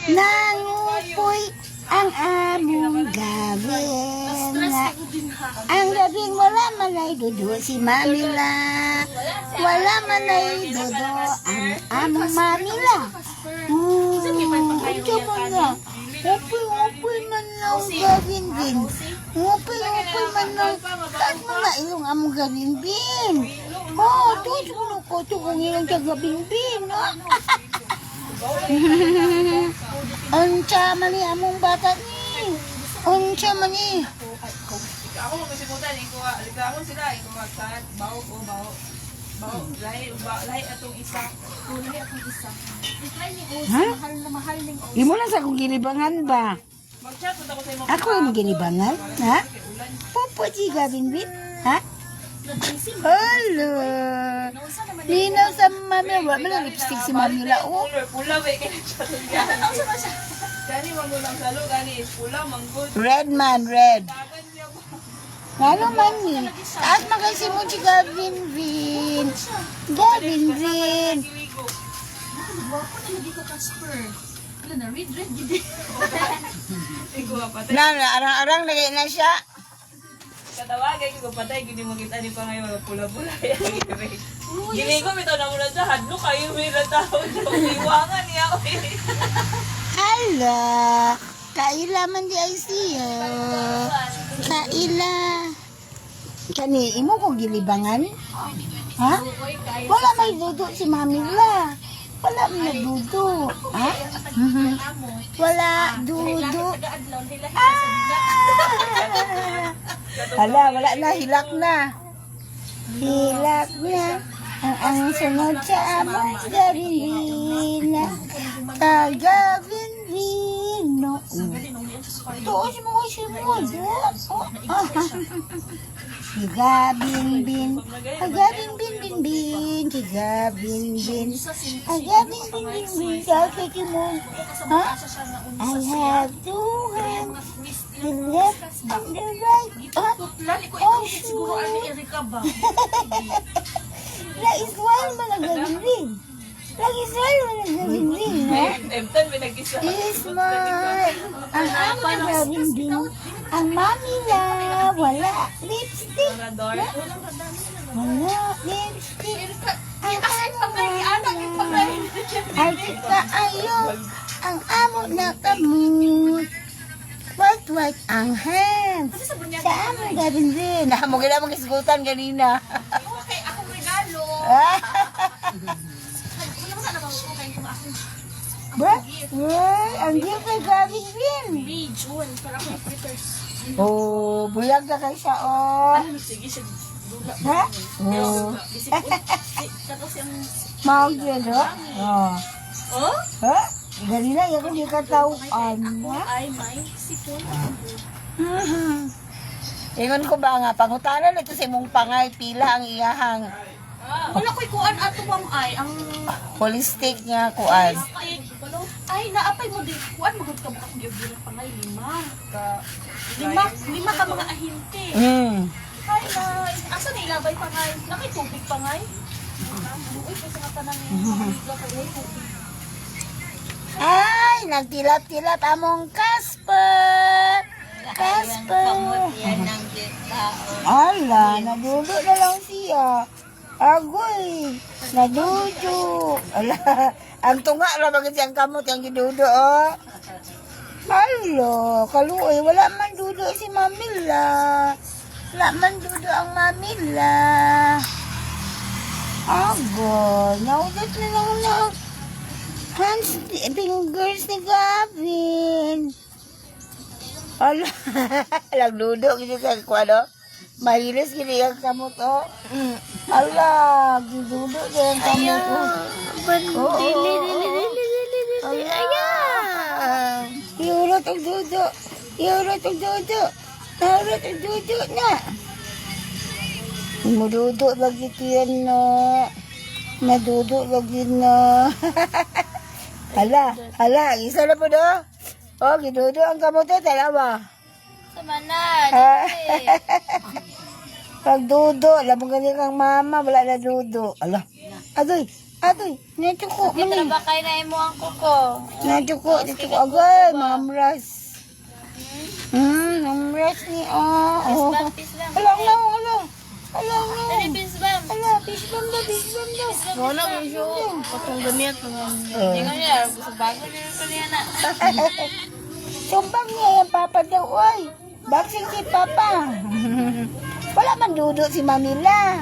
Nangupoy ang among gabing. Ang gabing wala man ay dudo si Mamila. Wala man ay dudo ang among Mamila. Ito mo na. Upoy man ang gabing din. Upoy man ang kahit mga ilong among gabing din. Oh, tuto ko ito kung ilang gabing din. Unsa man ni among bata ni? Unsa man ni? Ako magsimutan ko ligawan sila ko magkat bawo ko bawo. Bawo lahi atong isa. Lahi atong isa. Mahal ning Imo na sa kong gilibangan ba? mag-chat ko sa imo. Ako yung gilibangan? Ha? Popo jiga binbin? Ha? Hello. Linaw sa mami. Wala man ang lipstick si mami lao. Pula ba kay chat niya. Gani mangulang salo gani pula manggod. Red man, red. Tagan niya ba? Ano man ni? At magasi mo si Gavin Vin. Gavin Vin. Na, arang-arang lagay na siya. Katawagan ko patay gini mo kita ni pa ngayon pula-pula. Gini ko bitaw na muna sa hadlo kayo may tao iwangan niya ako. Hala. Kaila man di ay siya. Kaila. Kani, imo kong gilibangan? Ha? Wala may dudo si Mami la. Wala may dudo. Ha? Wala dudo. Hala, wala na. Hilak na. Hilak na. Ang sunod sa among Gavilina. Gavilino. Tuos mo ko sunod. Higa bin bin. Higa bin bin bin bin. Higa bin bin. Higa bin bin bin bin. Sakit mo. Ha? I have two hands. The left and the right. Oh, Siguro sure. ano Erika ba? La Israel managaling. La Israel managaling, ha? Emtan pinag-isa. Ismael, ang ama nagaling din. Ang mami na wala lipstick. Rador. Wala lipstick. Ang ama Pagay. ay kita ayo. Ang amo na kamut. White ang hands. Sa amo gabin din. Mo gila mong isgutan kanina. Okay, akong regalo. Wala mo sana ba ko kayo kung ako. Ba? Ang gift kay gabin din. June, para ako prepare. Oh, buyag na kay siya, oh. Sige, sige. Ha? Oh. Tapos yung... Maog yun, oh. Oh. Oh? Ha? Ganina, yung hindi ka tauan, ha? Ay, may sipon. Ingon ko ba nga, pangutanan ito si mong pangay, pila ang iyahang Wala ko'y kuan ato ang ay, ang... holistic nga kuan. Ay, naapay mo din. Kuan mo ka bukas di og pangay lima ka mga ahinte. Ay, asa na ilabay pangay? Nakay tubig pangay? Uy, kasi nga tanang Ay, nagtilap-tilap among Casper. Casper. Ala, nadudo na lang siya. Agoy, nadudo. Ala, ang tunga na bagay siyang kamot, yung gidudo, oh. Halo, kaluoy, wala man dudo si Mamila. Wala man dudo ang Mamila. Agoy, naudot na lang na. Hands, fingers ni Gavin. Ala, nagdudo, gini ka, kuwano? Mahilis gini ang kamot, oh. Ala, gidudo na ang kamot, oh. Dili. Ayan. Iurot ang dudo. Iurot ang dudo. Iurot ang dudo na. Mududo lagi tiyan, no. Nadudo lagi na. Hala, isa na po, no. Oh, gidudo ang kamot, talawa. Sama na, Pag dudo, alam mo ganyan kang mama, wala na dudo. Ala, adoy, Adoy, nachuko Kita mali. na ba kayo na imo ang kuko? Nachuko agay, mamras. Mamras ni oh. Peace bam. Alam na, alam. Alam na. Dali, peace bam. Alam, fishbomb daw. Wala mo siya. Patong ganyan. Hindi nga niya. Gusto bago niya rin kaniya na. Sumbang niya yung papa daw, oy. Baksing si papa. Wala man dudo si Manila.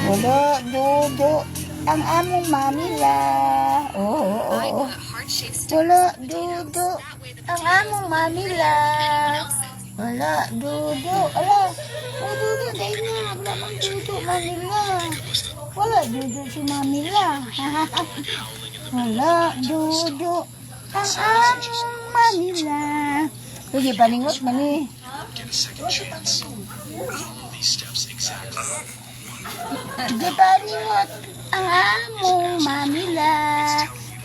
Wala dudo ang among Manila. Oo. Wala dudo ang among Manila. Wala dudo. Wala dudo dahil na. Wala mang dudo Manila. Wala dudo si Manila. Wala dudo ang among Manila. Sige, paningot man eh. Sige, paningot ang among Manila.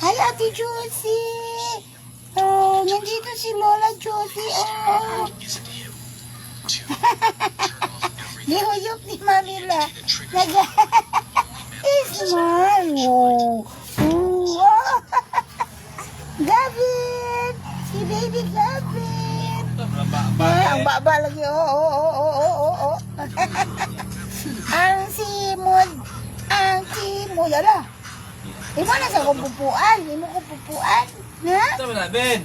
Hi, Ate Josie. Oh, nandito si Lola Josie. Oh. Nihuyok ni Manila. Smile. Oh. Oh. Gavin! Si baby Gavin! Ang baba lagi. Oo. Ang simod. Ala. Imo na sa kong pupuan. Imo ko pupuan. Ha? Ito mo na, Ben.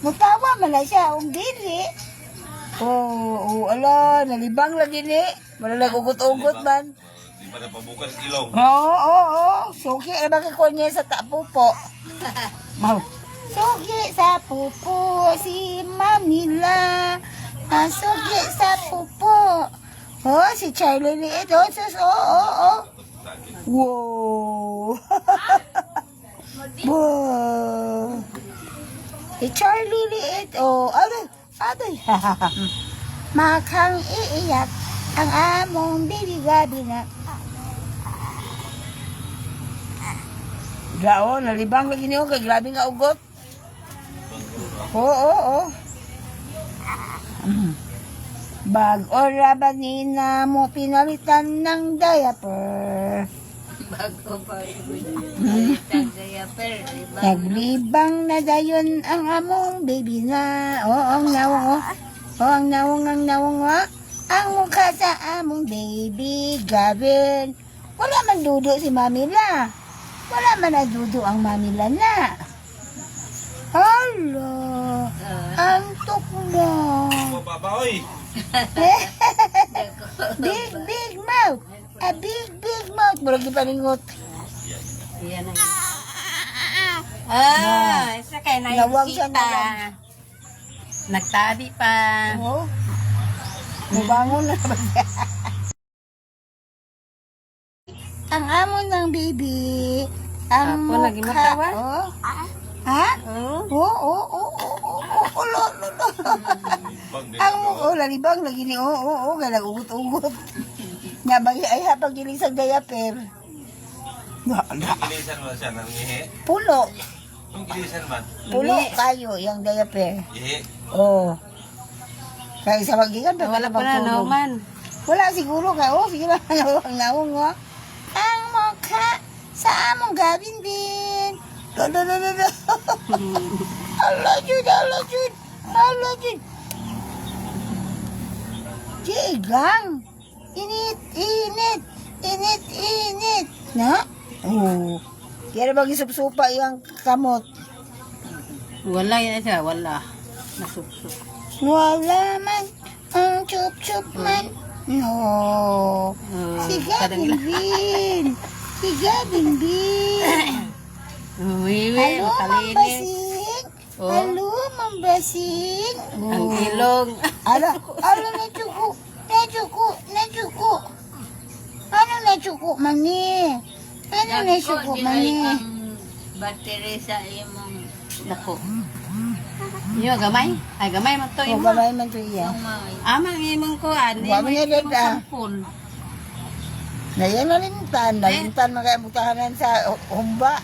Mutawa man na siya. Ang dili. Ala. Nalibang lagi ni. Malalag ugot-ugot man. Di pa na pabukas ilong. Oo. Suki, bakit ko niya sa tapupo? Mau. Suki sa pupo si Mamila. Suki sa pupo. Oh, si Charlie liit. Oh, sus. Oo. Wow. Wow. Si Charlie liit. Oh, adoy. Makang iiyak ang among baby gabi na. Gao, nalibang lagi niyo kay grabe nga ugot. Oo. Bag ora ba nina mo pinalitan ng diaper? Bago pa rin. Diaper. Naglibang na dayon ang among baby na. Ang nawong. Ang nawong. Ang mukha sa among baby Gavin. Wala man dudo si Mamila. Wala man na dudo ang Mamila na. Hala. Antok mo. Papa, oy. Big mouth. A big mouth. Murag ipaningot. Yan na. Isa kayo na Nawag siya, kita. nawag. Nagtadi pa. Oh. Nabangon na ba siya? Ang amon ng baby. Ang Apo, lagi mo tawa? Oh. Ha? Oo. Lo. Ang lalibang lagi ni kaya ugot-ugot. Nabagi ay hapag gilisang diaper. Gilisan mo siya ng ihi. Pulo. Yung gilisan man. Pulo kayo yung diaper. Ihi. Oh. Kaya sa magigan pa Wala pa na naman. Wala siguro ka. Sige lang. Nawang nga. Ang mukha sa among Gavin din. Allah Jud. Jigang. Init. Na? Oh. Kaya bang isup-supa yung kamot? Wala yan siya. Wala. Nasupsup. Wala man ang chup-chup man. No. Si Gavin Bin. Uwiwi. Halo, Makalinis. mambasing. Oh. Halo, mambasing. Ang ilong. Ala, nachuko. Ano nachuko mani? Battery sa imong dako. Yo gamay. Ay gamay man to O, imo. gamay man to iya. Amang imong kuan. Wa man yan, Dad. Phone. Ngayon nalintan magkaibutahanan sa humba.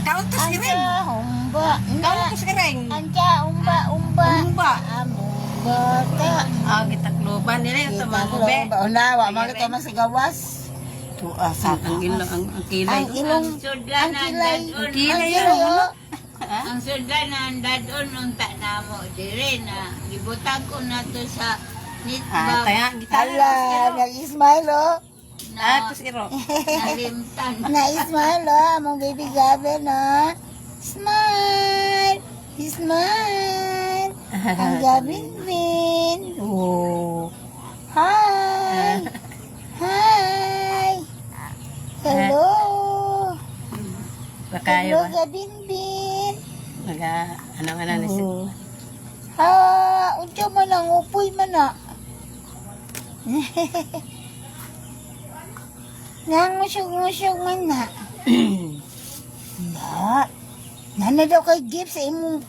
Kautos ka rin. Humba. Kautos ka rin. Anja, umba. Umba. Among bata. Ah, gitakloban nila yung Kita tamang ko ube. ba? Una, wa makita masigawas. Tuwa sa Ang ilo, ang kilay. Ang ilong, Sudlan ang ang kilay. dadon. Ang Kilay kilay, yun, oh. Ang sudlan ang dadon unta na mo dire na gibutang ko na to sa Ah, nitbag taya, gitara. Hala, nag-smile, oh. Ah, na ito si Ro. nalimtan. Na-smile, oh. Among baby Gavin, oh. Smile! Smile! Ang Gavin Vin. Oh. Hi! Hi! Hello! Bakayo Hello, ba? Gavin Vin. Ano ni si... Oh. Ha, unsa man ang upoy man na. Nangusog-ngusog man na. Na. Nana daw kay gift sa imong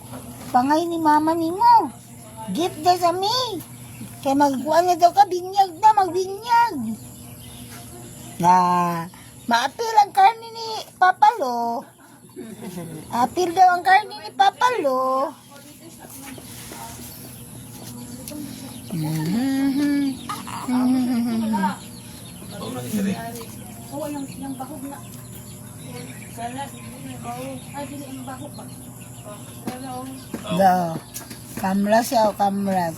pangay ni mama nimo. Gift daw sa mi. Kaya magkuhan na daw ka, binyag na, magbinyag. Na, maapil ang karne ni Papalo. Apil daw ang karne ni Papalo. Ikaw na dire. Oo, yung bahog na. Ay, dili yung bahog ba? Daw. Kamlas yaw, kamlas.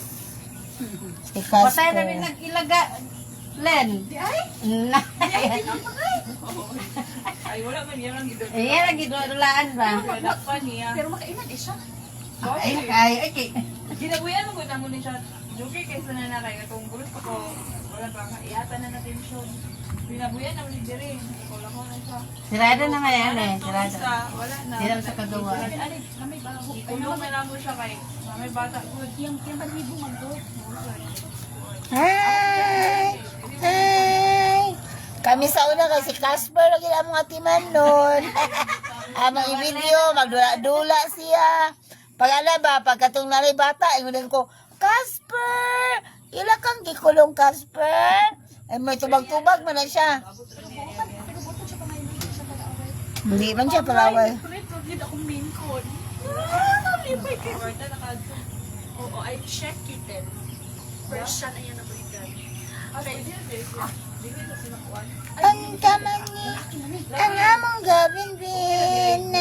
Si Patay na rin Casper. nag-ilaga. Len. Ay? Ay wala man yan ang gidon. Eh, lagi dulaan ba? Wala pa niya. Pero makainan eh siya. Ay. Ginabuyan mo gud mo ni siya. Joke kaysa na na kay katong gulo ko. Wala pa ka iyata na natin siya. Binabuyan na ni dire. Wala ko na siya. Sirado na nga yan eh. Sirado. Isa, wala na. Sirado sa kagawa. Ay, may bahog. Ay, Kulong na lang mo siya kay may bata good. yung panlibo mag-go. Hi! Hi! Kami sa una kay si Casper lagi na mga timan nun. Amang i-video, magdula-dula siya. Pag ala ba, pagkatong nanay bata, ingunin ko, Casper! Ila kang gikulong, Casper? Ay, may tubag-tubag man na siya. Hindi man siya palaway. Pero yun akong main code. Nalipay kayo. Oo, I check it then. Version ayan na breeder. Ang taman ni, ang among Gavin Bin.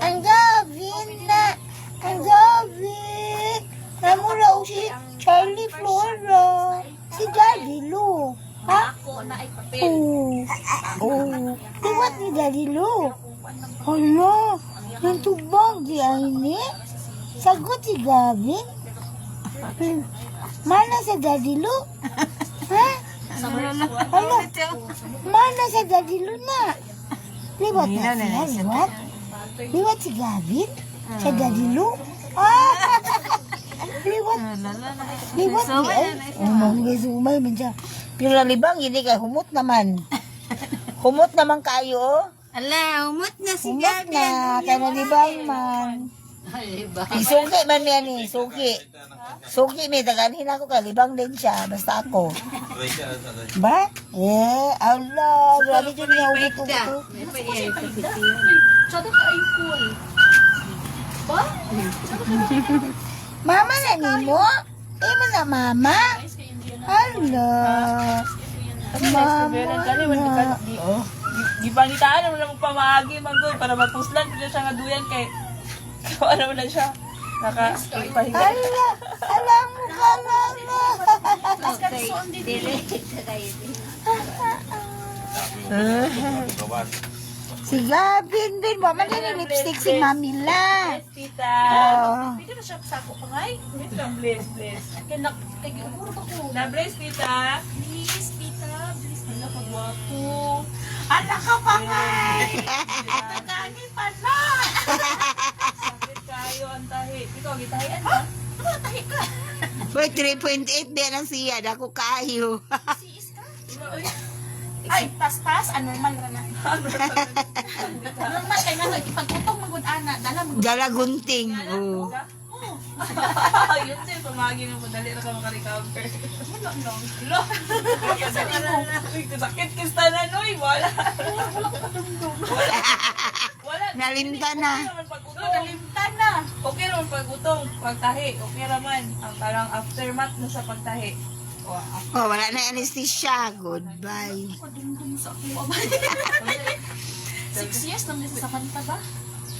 Ang Gavin na, ang Gavin. Namula si Charlie Flora. Si Daddy Lou. Ha? Ako na ay papel. Oh. Liwat ni Daddy Lou. Hala, yung tubang di ay ni. Sagot si Gavin. Mana sa Daddy Lou? Ha? Hala, mana sa Daddy Lou na? Liwat na siya, liwat. Liwat si Gavin? Sa Daddy Lou? Ah! Liwat. Liwat ni ay. Mga sumay man siya. Pero libang, hindi kay humot naman. Humot naman kayo, oh. Ala, umot na si Humot Gavin. na, kaya nalibang man. Suki man yan eh, suki. Suki may tagalhin ako, kalibang din siya, basta ako. Try siya sa tayo. Ba? Eh, Allah, grabe dyan niya ulit ko. May pa-iya ito. Tsada ka ay cool. Ba? Mama na ni mo? Eh, mo na mama? Hala. Mama na. Gibangitaan mo na magpamaagi magod para mapuslan ko siya nga duyan kay ano na siya. Naka-ipahinga. Hala. Alam mo ka lang na. Gawas. Si Gavin din, mama na ni lipstick si Mamila. Tita. Oh. Pwede na siya sa ako pa ngay. Wait lang, bless. Kaya nag-iurot ako. Na bless tita. Please, tita. Please, nila pagwapo. Anak ka pa nga. Nagani pa na. Sakit kayo ang tahi. Ikaw gitahian ba? Ano, tahi ka? Boy, 3.8 din ang siya. Dako kayo. Siis ka? Ay, pas-pas. Anormal ka na. Normal kay nga ipagutong magud ana. Dala mo. Dala gunting. Oh. Yun din, pamagi mo. Dali na ka makarecover. Ano? Lo! Sakit kista na, Noy. Wala. Wala Nalimtan na. Nalimtan na. Okay naman pag-utong, pagtahi. Okay naman. Ang parang aftermath na sa pagtahi. O, Oh, wala na anesthesia. Goodbye. Padungdung sa ako. 6 years naman sa kanta ba?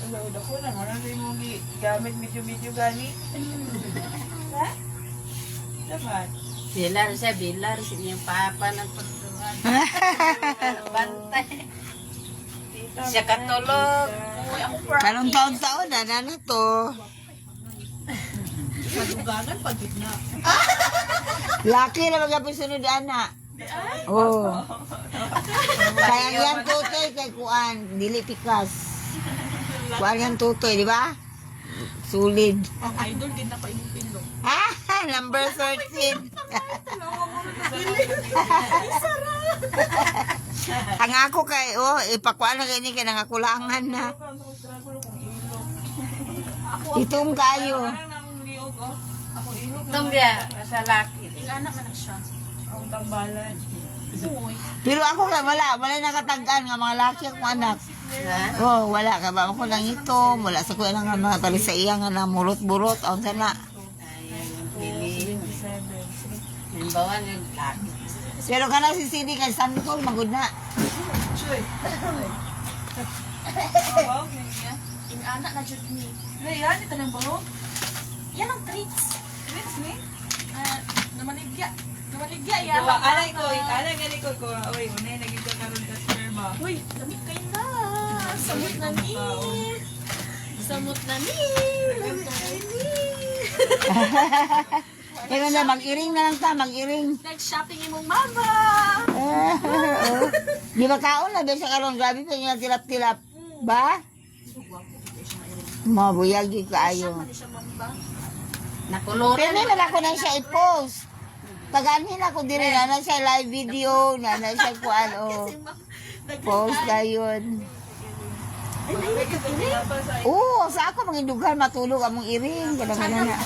Load ako na. Marami mo gamit video-video gani. Ha? Dapat. Bilar siya, bilar. Siya yung papa ng pagtuwan. Bantay. Siya katulog. Uy, ang proud. Kanong taon-taon na to. Madugagan pag gitna. Laki na magapit sunod, ana. Oh. Kaya yan tutoy kay Kuan. Dili pikas. Kuan yan tutoy, di ba? Sulid. Ang idol din na pa inipinlo. Ah, number 13. Ang ako kay, ipakuan na kayo kay nangakulangan na. Itong kayo. Parang akong liog, oh. Ako ilog. Tumbya, sa laki. Ilana man na siya. Ang tambalan. Uy. Pero ako kay wala nakatagaan nga mga laki akong anak. Ha? Oh, wala ka ba? Ako lang ito. Wala sa kuya nga mga tali sa iya nga na murot-burot. Ang sana. Bili. Limbawan yung laki. Pero ka na si Cindy kay Santol, magod na. Chuy. Wow, niya. Inana na jud ni. Yan, ito ng balong. Yan ang treats. Treats ni? Namaligya. Namaligya yan. Anay gani ko ko. Uy, unay naging ka karon ka sperma. Uy, lamig kayo na. Samot na ni. Samot na ni. Lamig kayo ni. Pero na, mag-iring na lang ta, mag-iring. Nag-shopping imong mama. Di ba kaon na ba siya karon? Grabe pa niya tilap-tilap. Ba? Mabuyagi kaayo. Mali siya mamba. Nakulot. Pero naman ako na siya i-post. Taganin ako din na siya live video, na siya kuan o. Post na yun. Oo, sa ako mangindugan matulog among iring. Kadang-kadang na.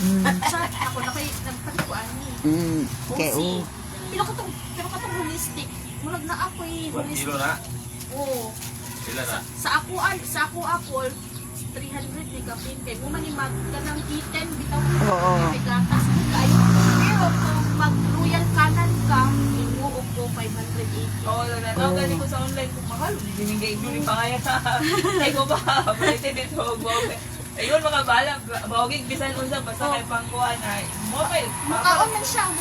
Sa ako na kay nagpatikuan ni. Okay, oo. Pero katong holistic. Murag na ako holistic. Kilo na? Oo. Sila na? Sa ako apple 300 ni kapin kay mo man ni mag kanang kitten bitaw Oo. kay gatas kayo. Pero kung mag royal canan ka, mo ko 580. Oo, nanaw gani ko sa online kung mahal. Binigay ko ni pangaya ka. Ay ko ba? Pwede dito huwag. Ayun mga bala, bawagig bisan unsa basta kay pangkuhan ay mobile. Mukaon man siya.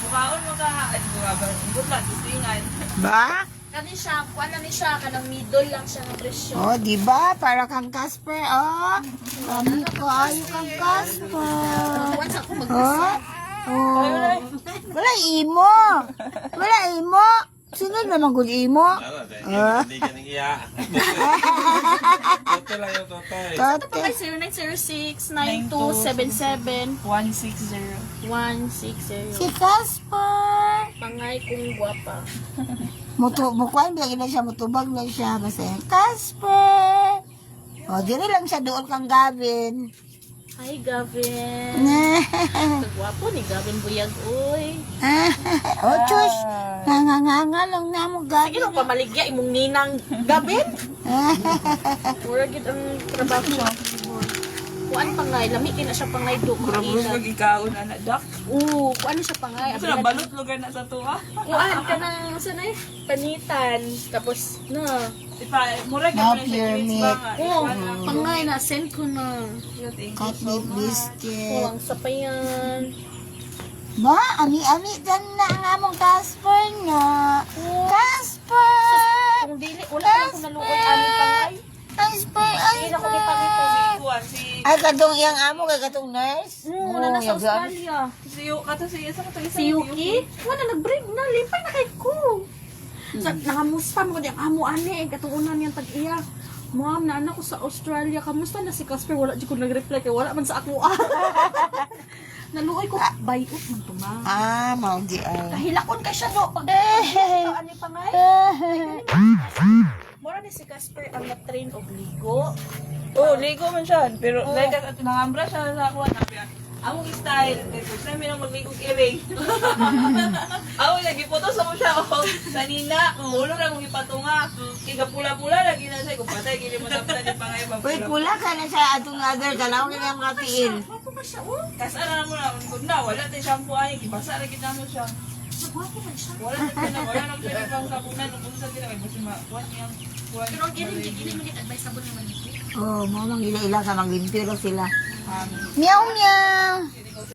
Mukaon mo ka. Ay, grabe. Good luck, istingan. Ba? Kani siya, kuan na ni siya kanang middle lang siya nga presyo. Oh, di ba? Para kang Casper, oh. Kami ko, ayo kang Casper. Kuan sa ako mag Oh? Oh. Wala imo. Wala imo. Sunod naman kung imo. Ano, hindi ka nang iya. Toto lang yung toto eh. Ito pa Tote. kay 0906-9277-160. 160. Si Casper. Pangay kong guwapa. Mukuan ba na siya, mutubag na siya. Basta yung Casper. O, diri lang siya doon kang Gavin. Hi, Gavin. Kagwapo ni Gavin Buyag, uy. O, chus. Nganganga lang na mo, Sige Gavin. nung pamaligya, imong ninang Gavin. Mura gid ang trabaho mo. Kuan pangay, lami na siya pangay do. Kurabos mag ikaw na na, Doc. Oo, kuan siya pangay. Ito na, balot lugar na sa tuwa. Kuan ka ng sanay panitan. Tapos na. Mura No ka na siya pyramid. kids ba nga. Oo, pangay na send ko na. Cutlet biscuit. Kuwang sa pa yan. Ba, ami-ami dyan na ang among Casper nga. Casper! Kung dili, wala ka kung naluoy ani pangay. Casper, Hindi na ko ipakita. Ay, katong iyang amo, kay katong nurse? Oo, na nasa yagan. Australia. Si Yuki, wala nag-break na, limpay na kay ko. Nangamusta mo kaya amo ani, katuunan niyang tag-iya. Ma'am, naana ko sa Australia, kamusta na si Casper? Wala di ko nag-reply kay wala man sa ako. Naluoy ko, bayot man to ma. Mau di ay. Kahilakon kay siya do. Pag ani pa ngay. Mura ni si Casper ang na-train og ligo. Oo, ligo man siya. Pero nangambra siya sa ako. Among style. Gusto namin ang magligo kiring. Ako, nagipotos mo siya. Kanina, ulo na mong ipatunga. ka pula-pula lagi na sa'yo. Kung patay, gini mo tapos ni pangay Uy, pula. pula ka na sa atong other. Kalaw ka na makapiil. Ako ba siya, oh? Kasara mo na, kung na, wala tayo shampoo ay, kibasa na kita mo siya. Nagwapo man siya. Wala na siya pang sabunan, kung sa sila, kay basi makuha niya. Pero ang gini mo nito, advice sabon naman ito. Oh, mo nang ila-ila sa maglimpyo daw sila. Meow meow.